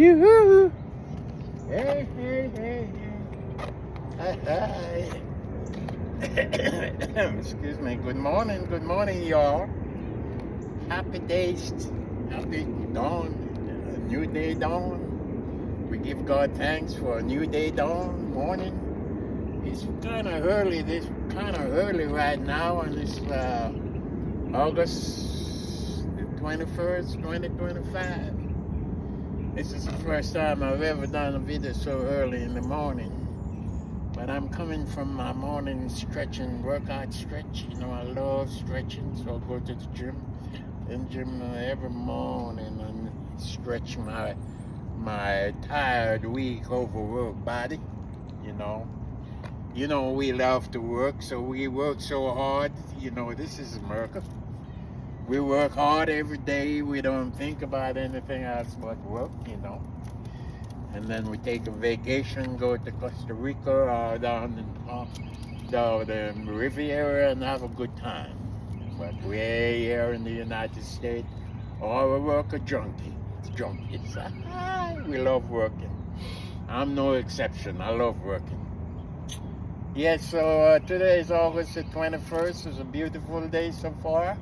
Yoo-hoo. Hey, hey, hey, hey. Hi. Excuse me. Good morning, y'all. Happy days, happy dawn, a new day dawn. We give God thanks for a new day dawn morning. It's kind of early right now, and it's August the 21st, 2025. This is the first time I've ever done a video so early in the morning. But I'm coming from my morning stretching, workout stretch. You know, I love stretching, so I go to the gym every morning and stretch my tired, weak, overworked body. You know, we love to work, so we work so hard. You know, this is America. We work hard every day. We don't think about anything else but work, you know. And then we take a vacation, go to Costa Rica or down the Riviera and have a good time. But we're here in the United States, all we work are junkies. We love working. I'm no exception. I love working. Yes, so today is August the 21st. It's a beautiful day so far.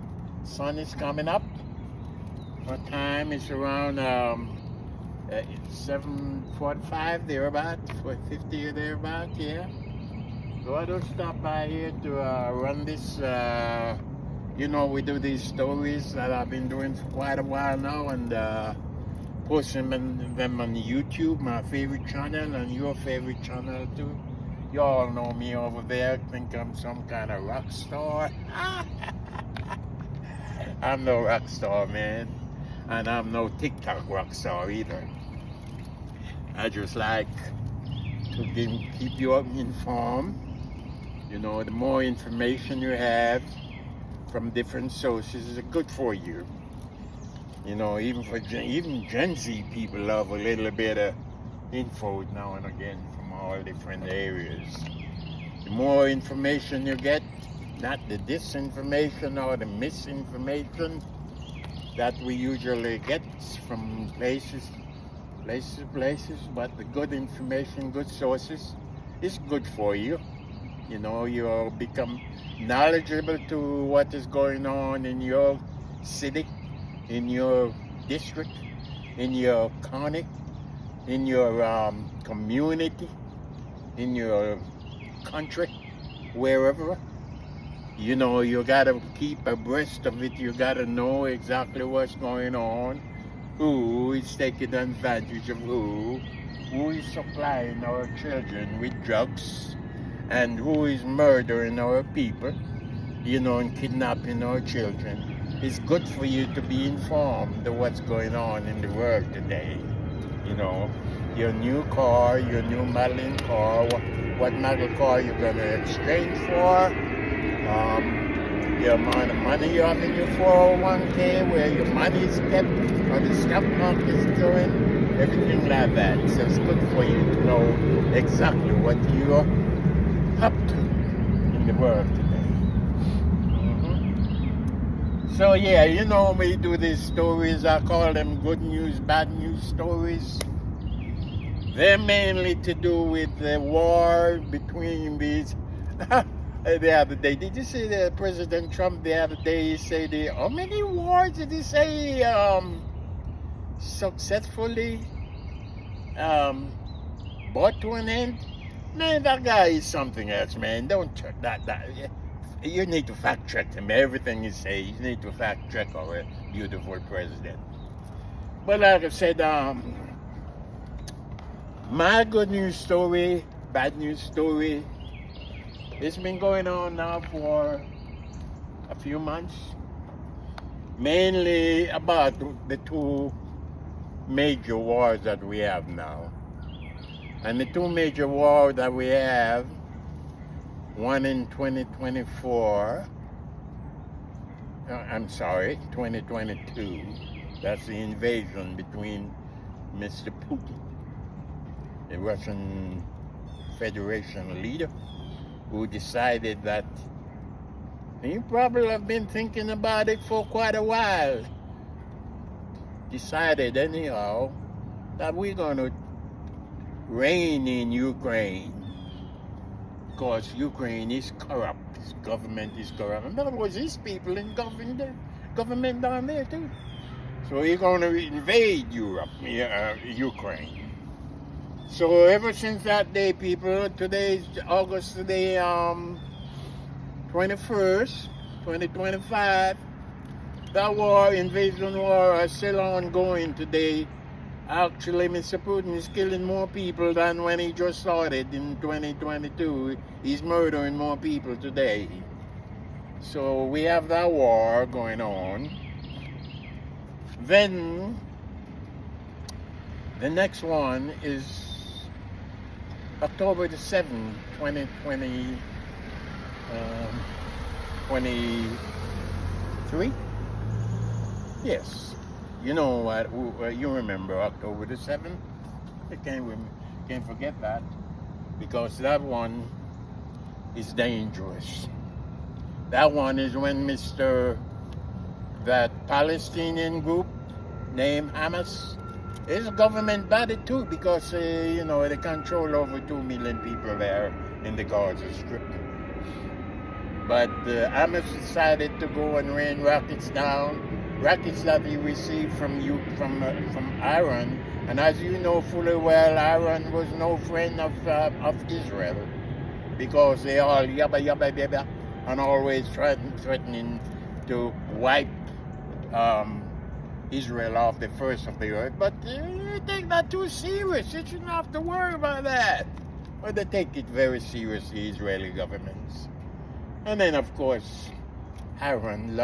Sun is coming up. Our time is around 7:45 thereabout, 4:50 thereabout, yeah. So I just stopped by here to run this. We do these stories that I've been doing for quite a while now, and posting them on YouTube, my favorite channel, and your favorite channel too. You all know me over there. Think I'm some kind of rock star. I'm no rock star, man. And I'm no TikTok rock star either. I just like to keep you informed. You know, the more information you have from different sources is good for you. You know, even Gen Z people love a little bit of info now and again from all different areas. The more information you get, not the disinformation or the misinformation that we usually get from places, but the good information, good sources is good for you. You know, you'll become knowledgeable to what is going on in your city, in your district, in your county, in your community, in your country, wherever. You know, you gotta keep abreast of it. You gotta know exactly what's going on, who is taking advantage of who is supplying our children with drugs, and who is murdering our people, you know, and kidnapping our children. It's good for you to be informed of what's going on in the world today. You know, your new car, your new modeling car, what model car you're gonna exchange for, the amount of money you have in your 401k, where your money is kept, or the stock market is doing, everything like that. So it's good for you to know exactly what you're up to in the world today. So yeah, you know, we do these stories, I call them good news, bad news stories. They're mainly to do with the war between these. The other day, did you see the President Trump the other day? He said, how many wars did he say successfully brought to an end? Man, that guy is something else, man. Don't check that. You need to fact check him. Everything he says, you need to fact check our beautiful president. But like I said, my good news story, bad news story, it's been going on now for a few months. Mainly about the two major wars that we have now. And the two major wars that we have, one in 2022. That's the invasion between Mr. Putin, the Russian Federation leader, who decided that he probably have been thinking about it for quite a while. Decided anyhow that we're going to reign in Ukraine, because Ukraine is corrupt. His government is corrupt. In other words, his people in government down there too. So he's going to invade Ukraine. So ever since that day, people, today is August today, 21st, 2025. That war, invasion war, is still ongoing today. Actually, Mr. Putin is killing more people than when he just started in 2022. He's murdering more people today. So we have that war going on. Then the next one is October the 7th, 2023. Yes. You know what? You remember October the 7th? You can't forget that, because that one is dangerous. That one is when that Palestinian group named Hamas is a government body too, because they control over 2 million people there in the Gaza Strip. But Hamas decided to go and rain rockets down. Rockets that he received from Iran, and as you know fully well, Iran was no friend of Israel, because they all yabba yabba yabba and always threatening to wipe Israel off the face of the earth. But they take that too serious. You shouldn't have to worry about that. But they take it very seriously, Israeli governments. And then of course, Iran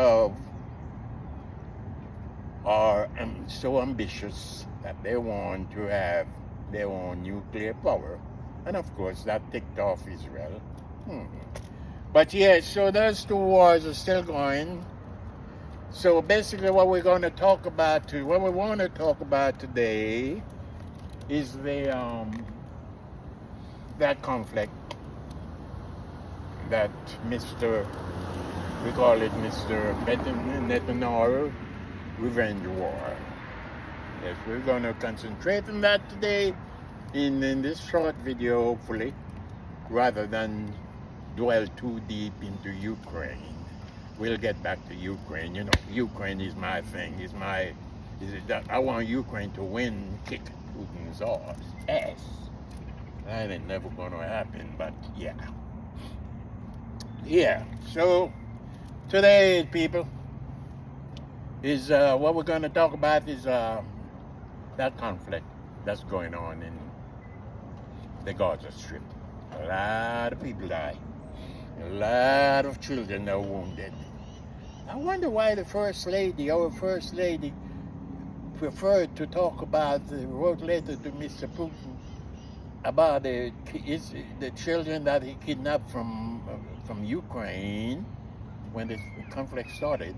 are so ambitious that they want to have their own nuclear power. And of course, that ticked off Israel. But yeah, so those two wars are still going. So basically what we want to talk about today is that conflict that we call it Mr. Netanyahu revenge war. Yes, we're going to concentrate on that today in this short video, hopefully, rather than dwell too deep into Ukraine. We'll get back to Ukraine. You know, Ukraine is my thing. I want Ukraine to win, kick Putin's ass. That ain't never going to happen, but yeah. Yeah, so today, people, is what we're going to talk about is that conflict that's going on in the Gaza Strip. A lot of people die. A lot of children are wounded. I wonder why our First Lady, preferred to talk about, wrote letter to Mr. Putin about the children that he kidnapped from Ukraine when the conflict started,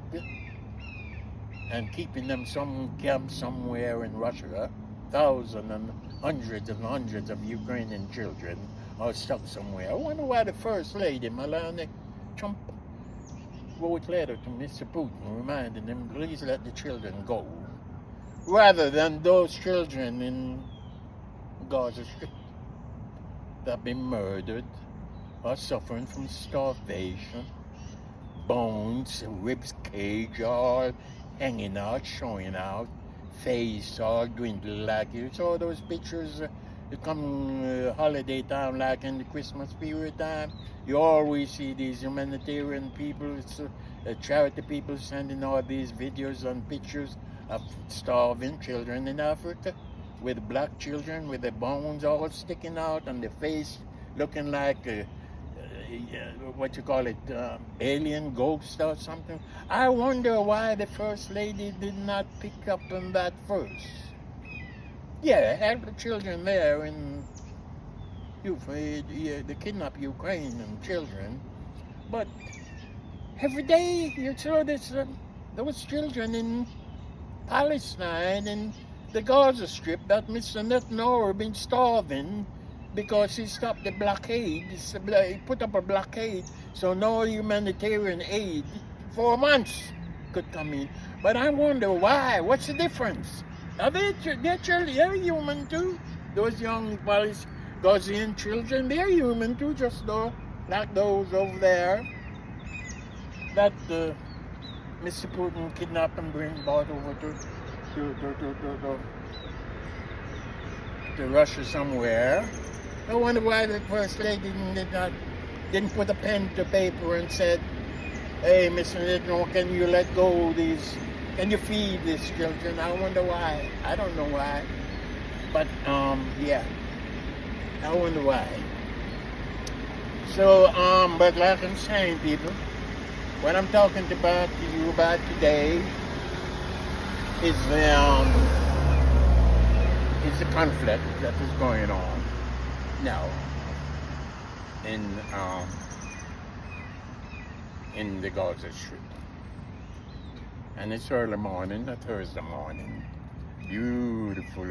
and keeping them some camp somewhere in Russia. Thousands and hundreds of Ukrainian children are stuck somewhere. I wonder why the First Lady, Melania Trump, wrote letter to Mr. Putin reminding him, please let the children go, rather than those children in Gaza Strip that have been murdered or suffering from starvation, bones, ribs, cage, all hanging out, showing out, face all dwindled like you saw those pictures. You come holiday time, like in the Christmas period time, you always see these humanitarian people, charity people sending all these videos and pictures of starving children in Africa, with black children with their bones all sticking out and the face looking like alien ghost or something. I wonder why the First Lady did not pick up on that first. Yeah, help the children there in they kidnap Ukrainian children, but every day you saw those children in Palestine and the Gaza Strip that Mr. Netanyahu been starving because he stopped the blockade. He put up a blockade, so no humanitarian aid for months could come in. But I wonder why. What's the difference? They're children, they're human too. Those young Gazan children, they're human too, just though, like those over there that Mr. Putin kidnapped and brought over to Russia somewhere. I wonder why the First Lady didn't put a pen to paper and said, "Hey, Mr. Netanyahu, can you let go of these? Can you feed these children?" I wonder why. I don't know why. But, yeah. I wonder why. So, but like I'm saying, people, what I'm talking about to you about today is the conflict that is going on now in the Gaza Strip. And it's early morning, a Thursday morning. Beautiful.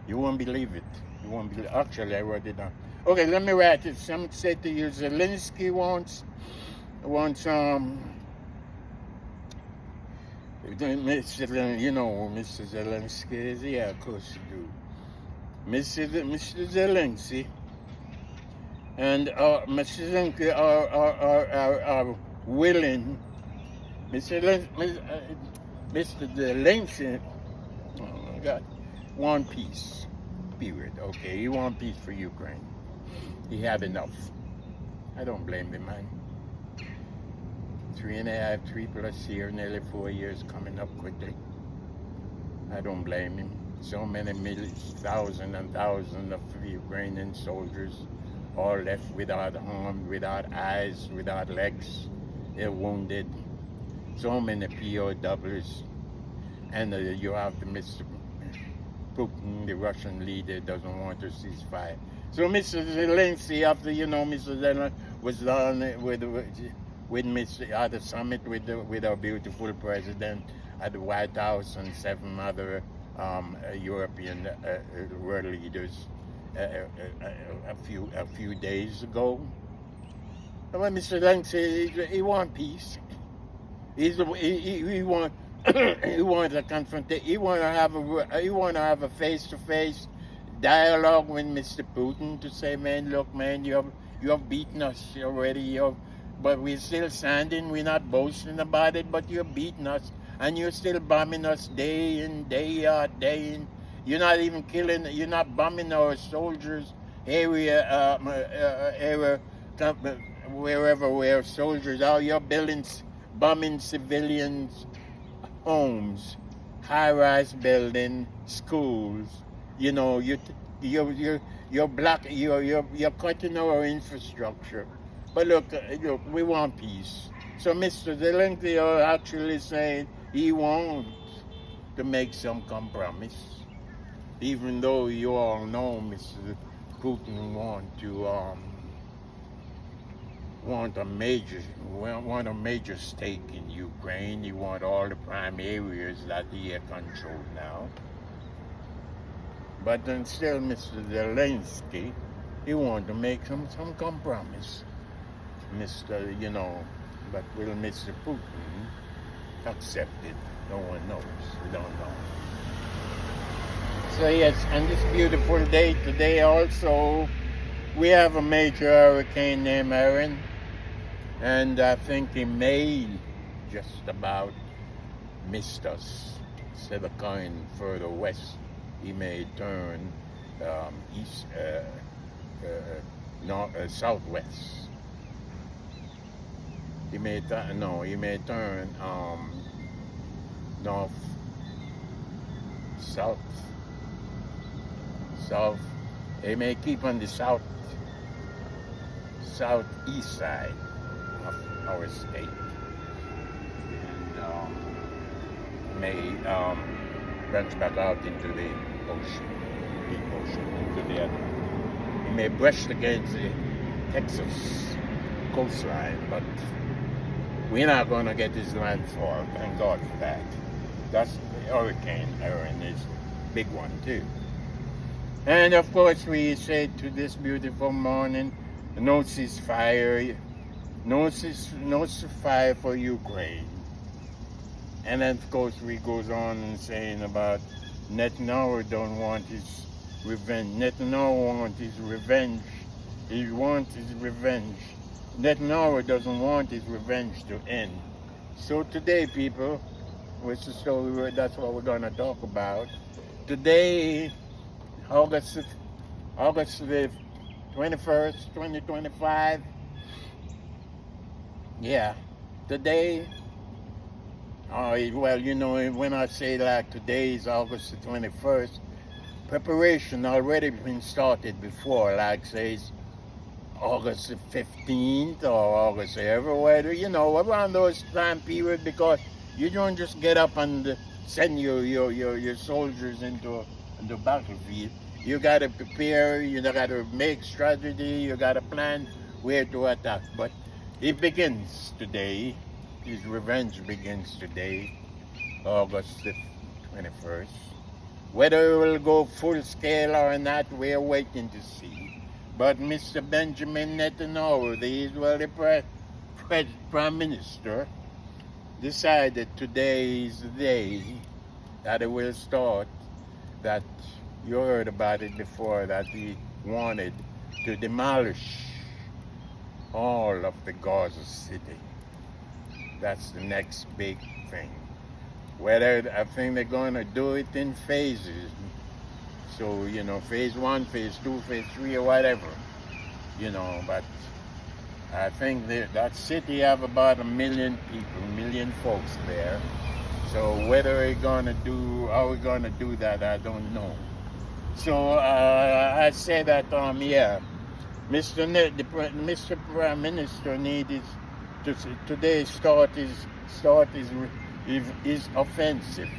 You won't believe it. You won't believe it. Actually, I wrote it down. Okay, let me write it. Some said to you, Zelensky wants Mr. Zelensky is, yeah, of course you do. Mr. Zelensky and Mr. Zelensky are willing. Mr. Zelensky, oh my God, want peace, period. Okay, he want peace for Ukraine. He had enough. I don't blame the man. 3+ years, nearly 4 years coming up quickly. I don't blame him. So many thousands and thousands of Ukrainian soldiers all left without arms, without eyes, without legs. They're wounded. So many POWs. And you have the Mr. Putin, the Russian leader, doesn't want to ceasefire. So Mr. Zelensky, after Mr. Zelensky was done with Mr. at the summit with our beautiful president at the White House and 7 other European world leaders a few days ago. Well, Mr. Zelensky, he wants peace. He wants he wants a confrontation. He want to have a face-to-face dialogue with Mr. Putin to say, man, look, man, you have beaten us already. But we're still standing. We're not boasting about it, but you're beating us, and you're still bombing us day in, day out, day in. You're not even killing. You're not bombing our soldiers wherever where soldiers are. You're bombing civilians' homes, high-rise building, schools. You're cutting our infrastructure. But look, we want peace. So Mr. Zelensky are actually saying he wants to make some compromise, even though you all know Mr. Putin want a major stake in Ukraine. He want all the prime areas that he controls now. But then still, Mr. Zelensky, he want to make some compromise. But will Mr. Putin accept it? No one knows. We don't know. So yes, on this beautiful day today also, we have a major hurricane named Aaron, and I think he may just about missed us. Instead of going further west, he may turn southwest. He may turn north, south. He may keep on the southeast side of our state, and may branch back out into the ocean, deep ocean, into the other. He may brush against the Texas coastline, but we're not going to get his landfall. Thank God for that. That's the Hurricane Aaron is a big one too. And of course, we say to this beautiful morning, no ceasefire, no ceasefire for Ukraine. And then of course we goes on and saying about Netanyahu don't want his revenge. Netanyahu wants his revenge. He wants his revenge. Netanyahu doesn't want his revenge to end. So today, people, which is that's what we're going to talk about. Today, August the 21st, 2025. Yeah, today. Well, you know, when I say like today is August the 21st, preparation already been started before, like says August the 15th or August everywhere, you know, around those time period, because you don't just get up and send your soldiers into the battlefield. You got to prepare, you got to make strategy, you got to plan where to attack. But it begins today. His revenge begins today, August the 21st. Whether it will go full scale or not, we're waiting to see. But Mr. Benjamin Netanyahu, the Israeli Prime Minister, decided today is the day that it will start, that you heard about it before, that he wanted to demolish all of the Gaza City. That's the next big thing. Whether I think they're going to do it in phases. So, you know, phase 1, phase 2, phase 3, or whatever. You know, but I think that city have about 1 million people, 1 million folks there. So whether we're going to do, how we're going to do that, I don't know. So I say that, yeah, Mr. Prime Minister needs to today start his offensive.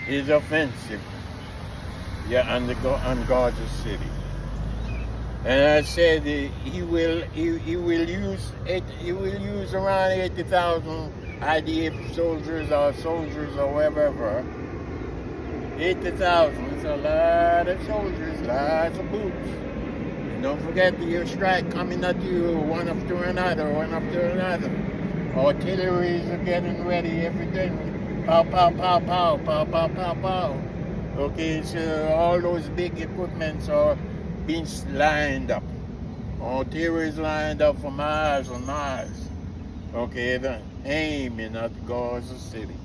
His offensive, yeah, on Gaza City. And I said he will use around 80,000 IDF soldiers or whatever. 80,000. It's a lot of soldiers, lots of boots. Don't forget your strike coming at you one after another. Artilleries are getting ready, everything. Pow, pow, pow, pow, pow, pow, pow, pow. Okay, so all those big equipments are being lined up. Artillery lined up for miles and miles. Okay, then aiming at Gaza City.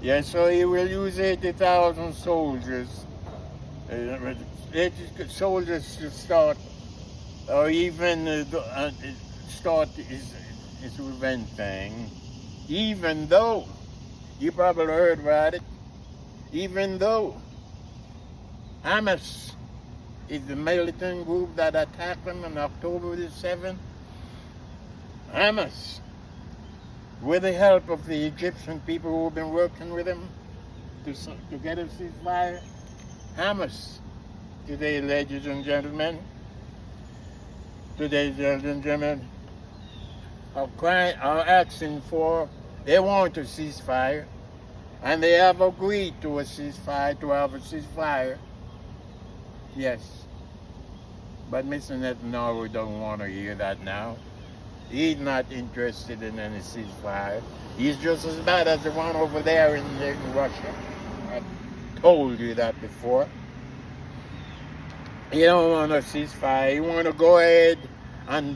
Yeah, so he will use 80,000 soldiers. Soldiers to start, or even start his revenge thing, even though, you probably heard about it, even though Hamas is the militant group that attacked him on October the 7th, Hamas, with the help of the Egyptian people who have been working with him to get a ceasefire, Hamas, today, ladies and gentlemen, are asking for, they want a ceasefire, and they have agreed to have a ceasefire. Yes. But Mr. Netanyahu don't want to hear that now. He's not interested in any ceasefire. He's just as bad as the one over there in Russia. I told you that before. He don't want a ceasefire. He want to go ahead and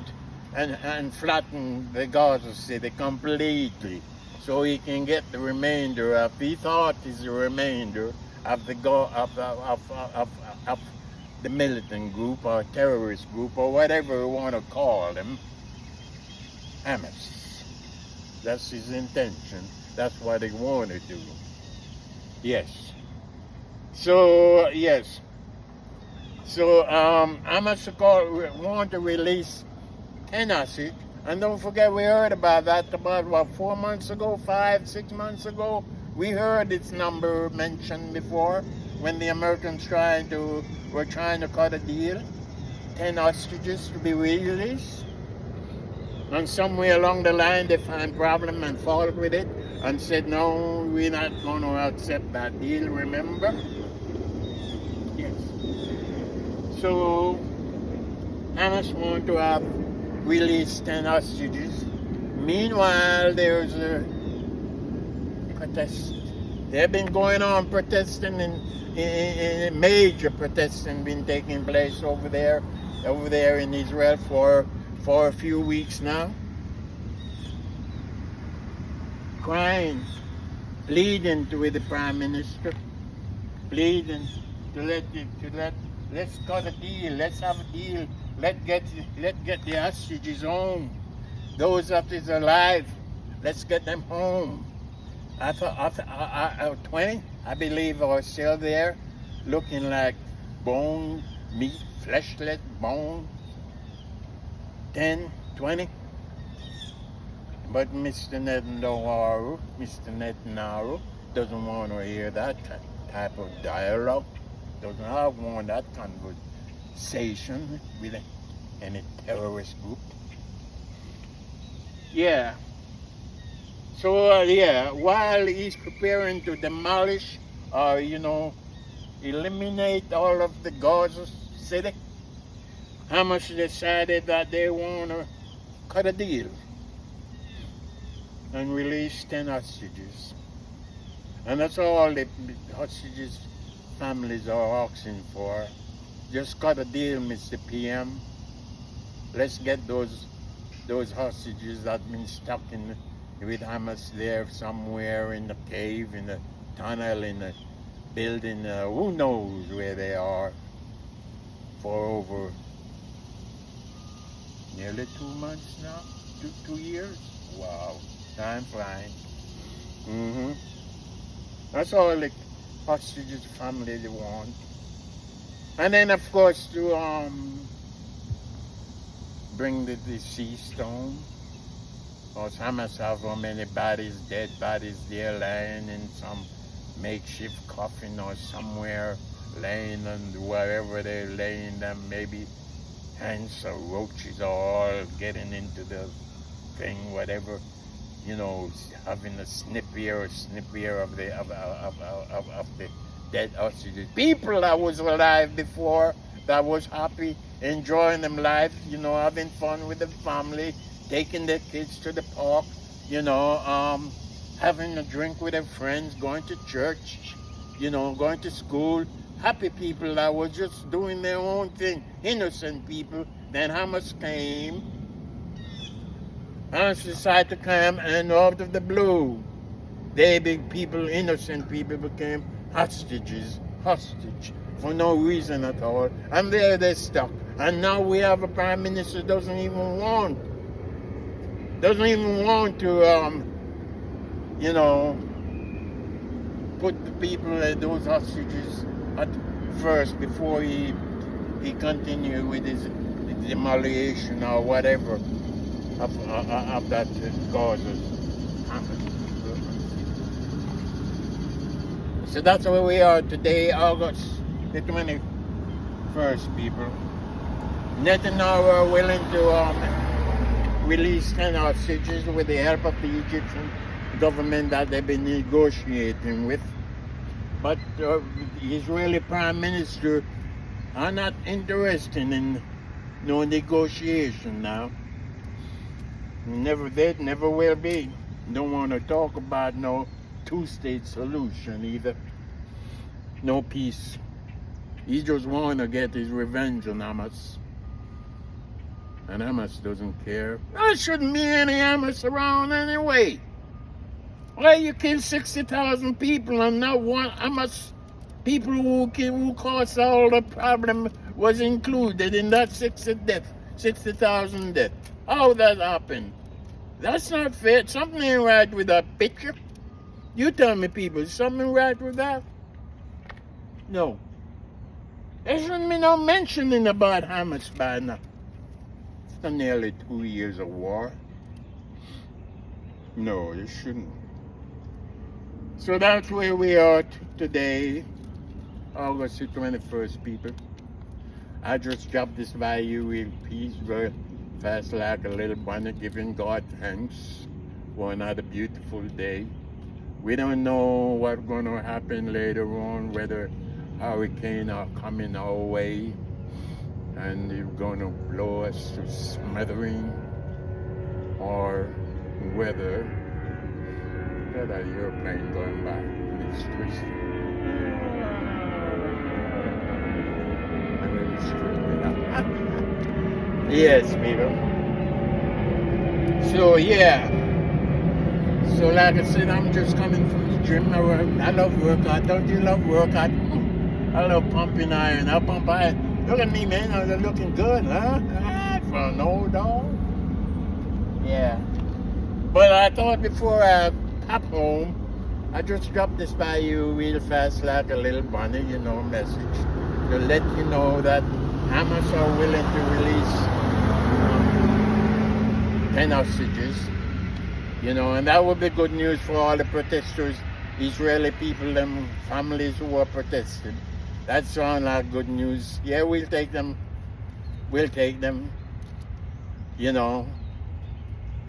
flatten the Gaza City completely, so he can get the remainder of, he thought is the remainder of the militant group or terrorist group or whatever you want to call them, Hamas. That's his intention. That's what they want to do. Yes. So, yes. So, Hamas want to release 10 hostages. And don't forget, we heard about that about, 4 months ago, 6 months ago. We heard its number mentioned before when the Americans were trying to cut a deal. 10 hostages to be released. And somewhere along the line, they find problem and fault with it and said, no, we're not going to accept that deal, remember? Yes. So, Hamas want to have released 10 hostages. Meanwhile, there's a protest They've been going on protesting in major protesting been taking place over there in Israel for a few weeks now. Crying, pleading with the Prime Minister, pleading let's cut a deal, let's have a deal, let's get the hostages home. Those that is alive, let's get them home. I thought 20, I believe, are still there, looking like bone, meat, fleshlet, bone. 10, 20. But Mr. Netanyahu doesn't want to hear that type of dialogue. Doesn't want that conversation with any terrorist group. Yeah. So while he's preparing to demolish or eliminate all of the Gaza City, Hamas decided that they want to cut a deal and release 10 hostages. And that's all the hostages families are asking for. Just cut a deal, Mr. PM. Let's get those hostages that been stuck with Hamas there somewhere in the cave, in the tunnel, in the building, who knows where they are, for over nearly 2 months now, 2 years. Wow, time flying. That's all the hostages family they want. And then of course to bring the deceased home. Because Hamas have how many dead bodies there lying in some makeshift coffin or somewhere, laying on wherever they're laying them, maybe ants or roaches are all getting into the thing, whatever, having a snip here of the dead hostages. People that was alive before, that was happy, enjoying them life, having fun with the family, taking their kids to the park, having a drink with their friends, going to church, going to school. Happy people that were just doing their own thing, innocent people. Then Hamas came, Hamas decided to come, and out of the blue, innocent people became hostage for no reason at all. And there they're stuck. And now we have a prime minister doesn't even want to, put the people, those hostages at first before he continue with his demolition or whatever of that Gaza. So that's where we are today, August the 21st, people. Netanyahu are willing to release 10 hostages with the help of the Egyptian government that they've been negotiating with. But the Israeli Prime Minister are not interested in no negotiation now. Never did, never will be. Don't want to talk about no two-state solution either. No peace. He just want to get his revenge on Hamas. And Hamas doesn't care. There shouldn't be any Hamas around anyway. Why you kill 60,000 people and not one Hamas people who caused all the problem was included in that 60,000 deaths? How that happened? That's not fair. Something ain't right with that picture. You tell me, people, is something right with that? No. There shouldn't be no mentioning about Hamas by now. It's nearly 2 years of war. No, it shouldn't. So that's where we are today, August the 21st, people. I just dropped this by you in peace, very fast like a little bunny, giving God thanks for another beautiful day. We don't know what's going to happen later on, whether hurricanes are coming our way and they're going to blow us to smattering, or whether got an airplane going by. It's twisted. I'm really screwed up. Yes, people. So yeah. So like I said, I'm just coming from the gym. I love workout. Don't you love workout? I love pumping iron. I pump iron. Look at me, man. I'm looking good, huh? For an old dog. Yeah. But I thought before I pop home, I just drop this by you real fast like a little bunny, message. To let you know that Hamas are willing to release 10 hostages. And that would be good news for all the protesters, Israeli people, them families who are protesting. That sounds like good news. Yeah, we'll take them. We'll take them. All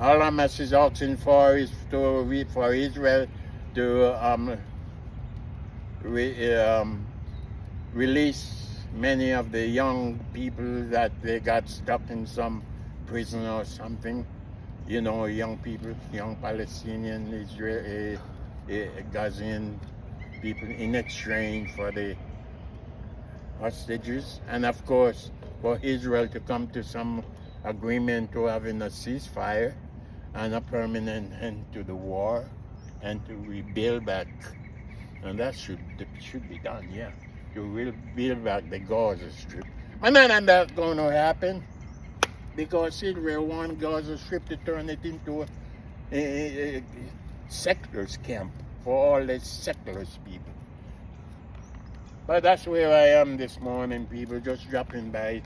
Hamas is asking for is for Israel to release many of the young people that they got stuck in some prison or something. Young people, young Palestinian, Israeli, Gazan people in exchange for the hostages. And of course, for Israel to come to some agreement to having a ceasefire and a permanent end to the war and to rebuild back. And that should be done, yeah. To rebuild back the Gaza Strip. But none of that's going to happen, because Israel wants Gaza Strip to turn it into a settlers camp for all the settlers people. But that's where I am this morning, people. Just dropping by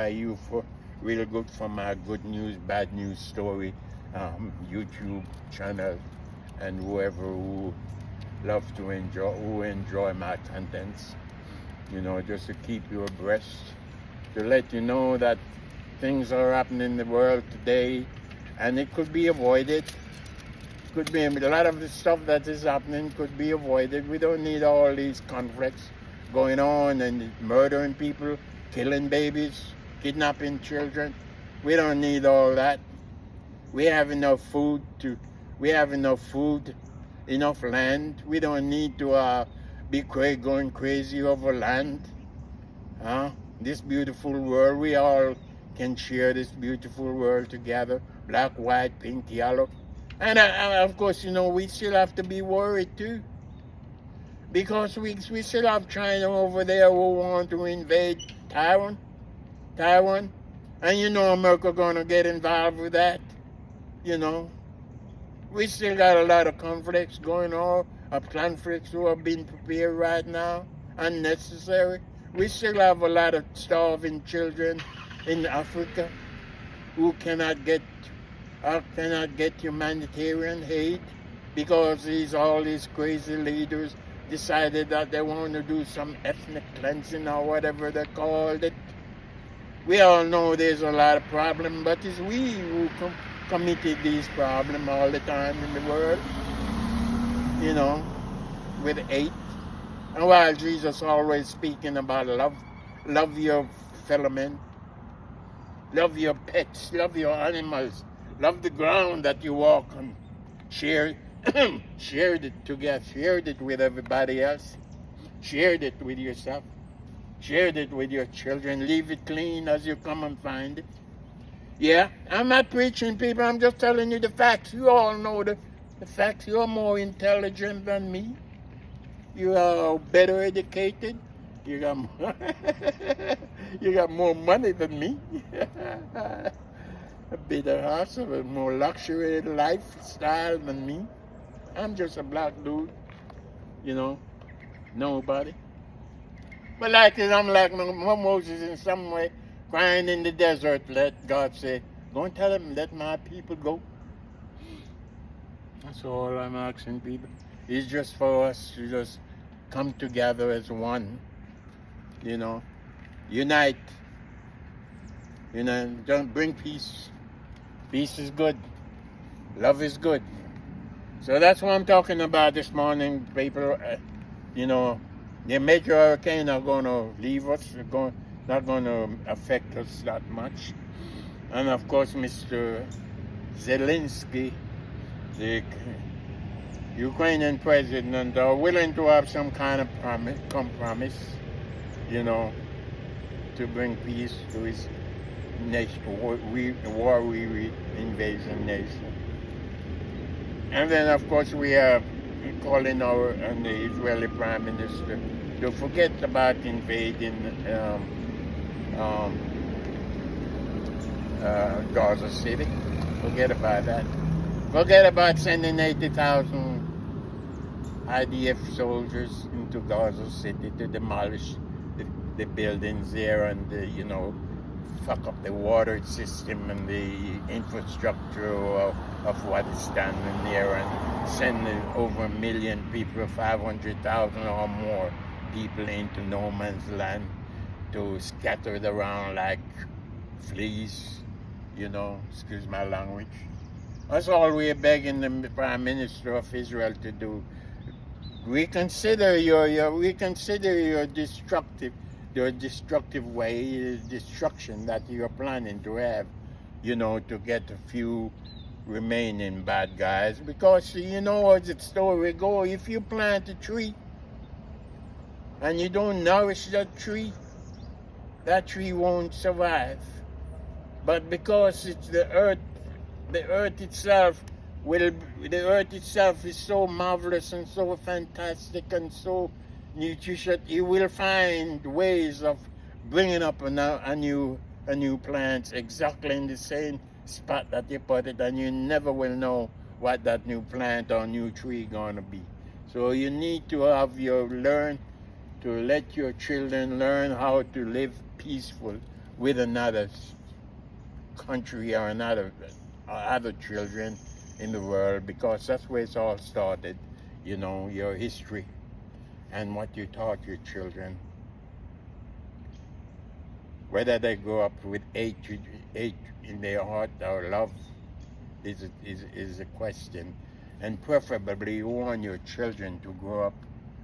you for real good for my good news, bad news story, YouTube channel, and whoever who love to enjoy my contents. Just to keep you abreast, to let you know that things are happening in the world today, and it could be avoided. Could be a lot of the stuff that is happening could be avoided. We don't need all these conflicts going on and murdering people, killing babies, kidnapping children. We don't need all that. We have enough food. Enough land. We don't need to be going crazy over land. This beautiful world, we all can share this beautiful world together. Black, white, pink, yellow. And of course, we still have to be worried too. Because we still have China over there who want to invade Taiwan. And America gonna get involved with that. We still got a lot of conflicts going on, conflicts who are being prepared right now, unnecessary. We still have a lot of starving children in Africa who cannot get humanitarian aid because all these crazy leaders decided that they want to do some ethnic cleansing or whatever they called it. We all know there's a lot of problems, but it's we who committed these problems all the time in the world, with hate. And while Jesus always speaking about love your fellow men, love your pets, love your animals, love the ground that you walk on, share it together, share it with everybody else, share it with yourself, share it with your children, leave it clean as you come and find it. Yeah, I'm not preaching, people. I'm just telling you the facts. You all know the facts. You're more intelligent than me. You are better educated. You got more, you got more money than me. A bigger house, a more luxury lifestyle than me. I'm just a black dude. Nobody. But I'm like Moses in some way, crying in the desert. Let God say, go and tell him, let my people go. That's all I'm asking people. It's just for us to just come together as one. Unite. Don't bring peace. Peace is good. Love is good. So that's what I'm talking about this morning, people. The major hurricane are going to leave us. Not going to affect us that much. And of course, Mr. Zelensky, the Ukrainian president are willing to have some kind of compromise, you know, to bring peace to his nation, war-weary invasion nation. And then, of course, we are calling the Israeli Prime Minister to forget about invading Gaza City. Forget about that. Forget about sending 80,000 IDF soldiers into Gaza City to demolish the buildings there and, fuck up the water system and the infrastructure of what is standing there, and send over 1 million people, 500,000 or more people into no man's land to scatter it around like fleas, excuse my language. That's all we're begging the Prime Minister of Israel to do. Reconsider your destructive way, destruction that you're planning to have, to get a few remaining bad guys. Because as the story goes, if you plant a tree and you don't nourish that tree won't survive. But because it's the earth itself is so marvelous and so fantastic and so nutritious, you will find ways of bringing up a new plant exactly in the same spot that you put it, and you never will know what that new plant or new tree gonna be. So you need to let your children learn how to live peaceful with another country or other children in the world, because that's where it's all started, your history and what you taught your children. Whether they grow up with hate in their heart or love is a question. And preferably you want your children to grow up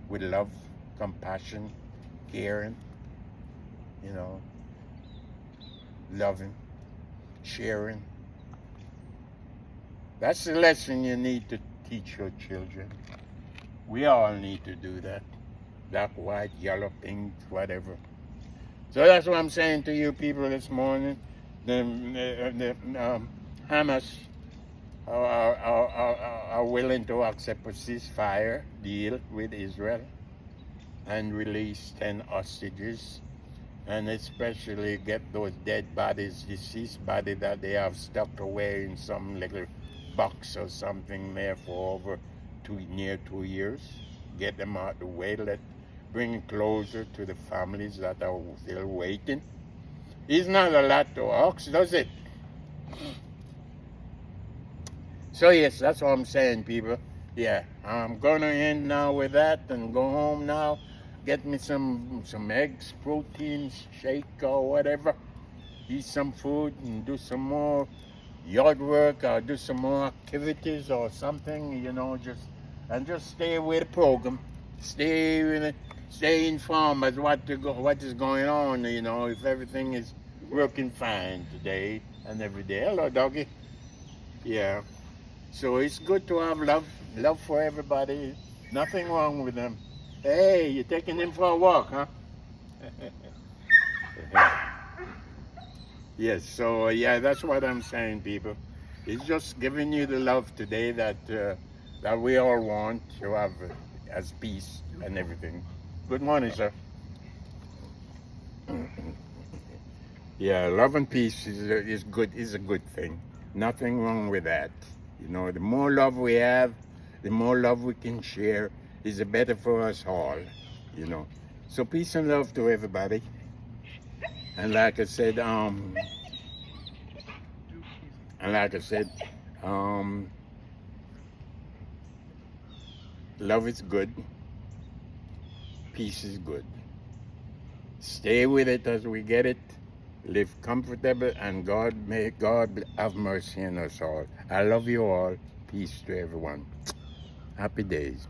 with love, compassion, caring, loving, sharing. That's the lesson you need to teach your children. We all need to do that. Black, white, yellow, pink, whatever. So that's what I'm saying to you people this morning. The Hamas are willing to accept a ceasefire deal with Israel and release 10 hostages, and especially get those dead bodies, deceased bodies that they have stuck away in some little box or something there for over near 2 years. Get them out the way, bring it closer to the families that are still waiting. It's not a lot to ask, does it? So yes, that's what I'm saying, people. Yeah, I'm gonna end now with that and go home now. Get me some eggs, proteins, shake or whatever. Eat some food and do some more yard work or do some more activities or something, just stay with the program. Stay informed as what is going on, if everything is working fine today and every day. Hello, doggy. Yeah. So it's good to have love for everybody. Nothing wrong with them. Hey, you're taking him for a walk, huh? Yes, so yeah, that's what I'm saying, people. It's just giving you the love today that we all want to have as peace and everything. Good morning, sir. Yeah, love and peace is a good thing. Nothing wrong with that. The more love we have, the more love we can share, is the better for us all. So peace and love to everybody. And like I said, love is good. Peace is good. Stay with it as we get it. Live comfortable, and may God have mercy on us all. I love you all. Peace to everyone. Happy days.